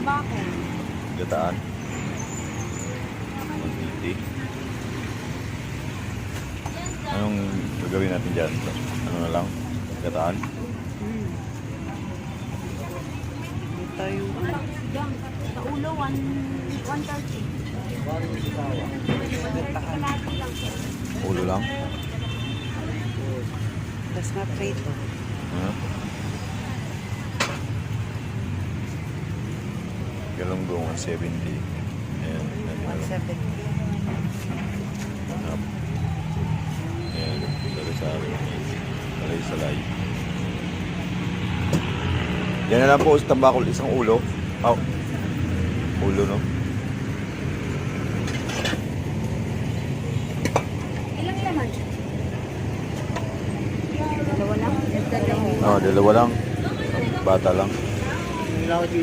Bako. Gataan. 180. Anong gagawin natin dyan? Ano na lang? Gataan? Ito yung sa ulo, 130. Ulo lang? That's not rate. Ano? Galunggong 170. Ayan. 170. Ayan. Sari-sari. Salay-salay. Yan na lang po sa tambakol. Isang ulo. Oh. Ulo, no? Ilang laman? Dalawa lang? Dalawa lang. Bata lang.